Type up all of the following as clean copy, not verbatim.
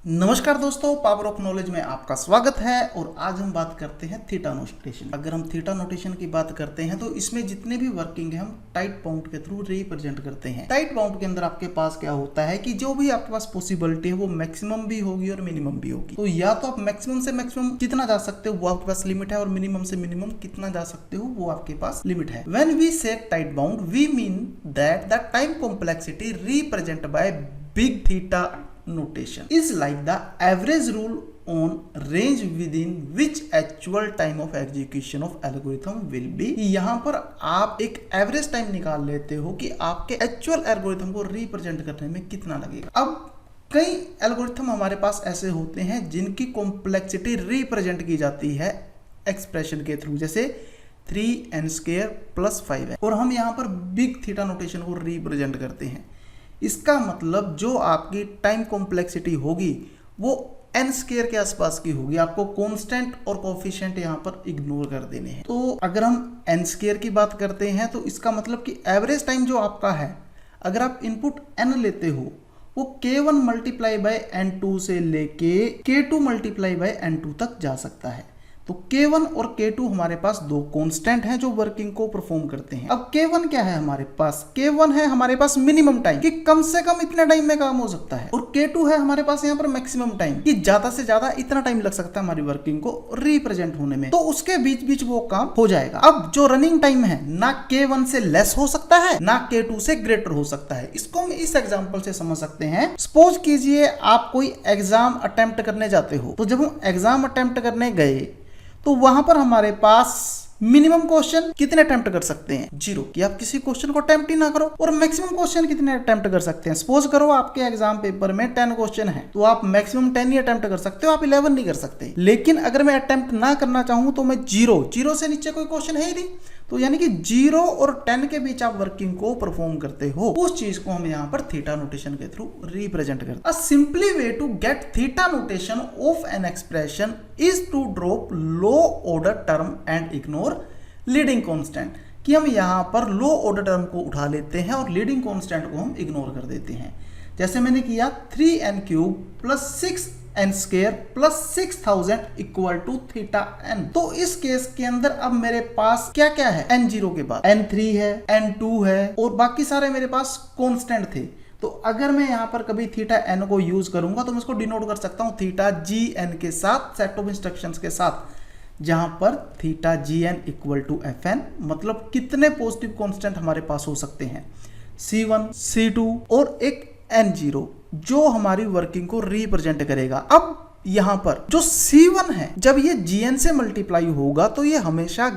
नमस्कार दोस्तों, power of knowledge में आपका स्वागत है। और आज हम बात करते हैं थीटा नोटेशन। अगर हम थीटा नोटेशन की बात करते हैं तो इसमें जितने भी वर्किंग है हम टाइट बाउंड के थ्रू रिप्रेजेंट करते हैं। टाइट बाउंड के अंदर आपके पास क्या होता है कि जो भी आपके पास पॉसिबिलिटी है वो मैक्सिमम भी होगी और मिनिमम भी होगी। तो या तो आप मैक्सिमम से मैक्सिमम कितना जा सकते हो वो आपके पास लिमिट है, और मिनिमम से मिनिमम कितना जा सकते हो वो आपके पास लिमिट है। When we say tight bound we mean that the time complexity represent by big theta notation is like the average rule on range within which actual time of execution of algorithm will be। यहाँ पर आप एक average time निकाल लेते हो कि आपके actual algorithm को रिप्रेजेंट करने में कितना लगेगा। अब कई एल्गोरिथम हमारे पास ऐसे होते हैं जिनकी कॉम्प्लेक्सिटी रिप्रेजेंट की जाती है एक्सप्रेशन के थ्रू, जैसे 3n² + 5 है, और हम यहाँ पर बिग थीटा नोटेशन को रिप्रेजेंट करते हैं। इसका मतलब जो आपकी टाइम कॉम्प्लेक्सिटी होगी वो n² के आसपास की होगी। आपको कांस्टेंट और कोफिशिएंट यहाँ पर इग्नोर कर देने हैं। तो अगर हम n² की बात करते हैं तो इसका मतलब कि एवरेज टाइम जो आपका है, अगर आप इनपुट n लेते हो वो k1 × n2 से लेके k2 × n2 तक जा सकता है। तो k1 और k2 हमारे पास दो कांस्टेंट हैं जो वर्किंग को परफॉर्म करते हैं। अब k1 क्या है हमारे पास? k1 है हमारे पास मिनिमम टाइम कि कम से कम इतने टाइम में काम हो सकता है, और k2 है हमारे पास यहाँ पर मैक्सिमम टाइम कि ज्यादा से ज्यादा इतना टाइम लग सकता है हमारी वर्किंग को रिप्रेजेंट होने में। तो उसके बीच बीच वो काम हो जाएगा। अब जो रनिंग टाइम है ना k1 से लेस हो सकता है ना k2 से ग्रेटर हो सकता है। इसको हम इस एग्जाम्पल से समझ सकते हैं। सपोज कीजिए आप कोई एग्जाम अटेम्प्ट करने जाते हो, तो जब हम एग्जाम अटेम्प्ट करने गए तो वहां पर हमारे पास मिनिमम क्वेश्चन कितने अटेम्प्ट कर सकते हैं? 0, कि आप किसी क्वेश्चन को अटेम्प्ट ही ना करो। और मैक्सिमम क्वेश्चन कितने अटेम्प्ट कर सकते हैं? सपोज करो आपके एग्जाम पेपर में 10 क्वेश्चन है, तो आप मैक्सिमम 10 ही अटेम्प्ट कर सकते हो, आप 11 नहीं कर सकते। लेकिन अगर मैं अटेम्प्ट ना करना चाहूं तो मैं 0 से नीचे कोई क्वेश्चन है ही नहीं। तो यानी कि 0 और 10 के बीच आप वर्किंग को परफॉर्म करते हो, उस चीज को हम यहाँ पर थीटा नोटेशन के थ्रू रिप्रेजेंट करते हैं। A simply way to get theta notation of an expression is to drop low order term and ignore leading constant, कि हम यहाँ पर लो ऑर्डर टर्म को उठा लेते हैं और लीडिंग कांस्टेंट को हम इग्नोर कर देते हैं। जैसे मैंने किया 3n³ + 6n² + 6000 = θn। तो इस केस के अंदर अब मेरे पास क्या क्या है? n0 के बाद n3 है, n2 है, और बाकी सारे मेरे पास कांस्टेंट थे। तो अगर मैं यहाँ पर कभी θn को यूज करूंगा तो मैं इसको डिनोट कर सकता हूँ θgn के साथ, सेट ऑफ इंस्ट्रक्शंस के साथ, जहां पर θgn = fn, मतलब कितने पॉजिटिव कांस्टेंट हमारे पास हो सकते हैं, c1, c2 और एक n0, जो हमारी वर्किंग को रिप्रेजेंट करेगा। अब यहां पर जो c1 है, जब ये gn से मल्टीप्लाई होगा तो ये हमेशा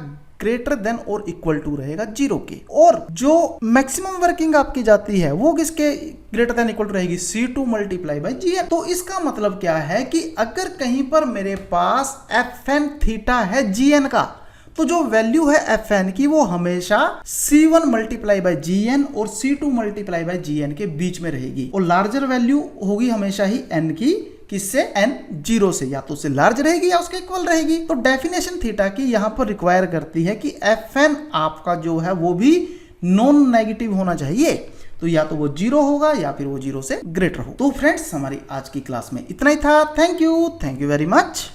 ग्रेटर देन और इक्वल टू रहेगा 0 के। और जो मैक्सिमम वर्किंग आपकी जाती है वो किसके ग्रेटर देन इक्वल टू रहेगी? c2 × gn। तो इसका मतलब क्या है कि अगर कहीं पर मेरे पास fn थीटा है gn का, तो जो वैल्यू है fn की वो हमेशा c1 × gn और c2 × gn के बीच में रहेगी, और लार्जर वैल्यू होगी हमेशा ही n की, किससे? n0 से, या तो उससे लार्ज रहेगी या उसके इक्वल रहेगी। तो डेफिनेशन थीटा की यहां पर रिक्वायर करती है कि fn आपका जो है वो भी नॉन नेगेटिव होना चाहिए। तो या तो वो 0 होगा या फिर वो 0 से ग्रेटर हो। तो फ्रेंड्स, हमारी आज की क्लास में इतना ही था। Thank you very much.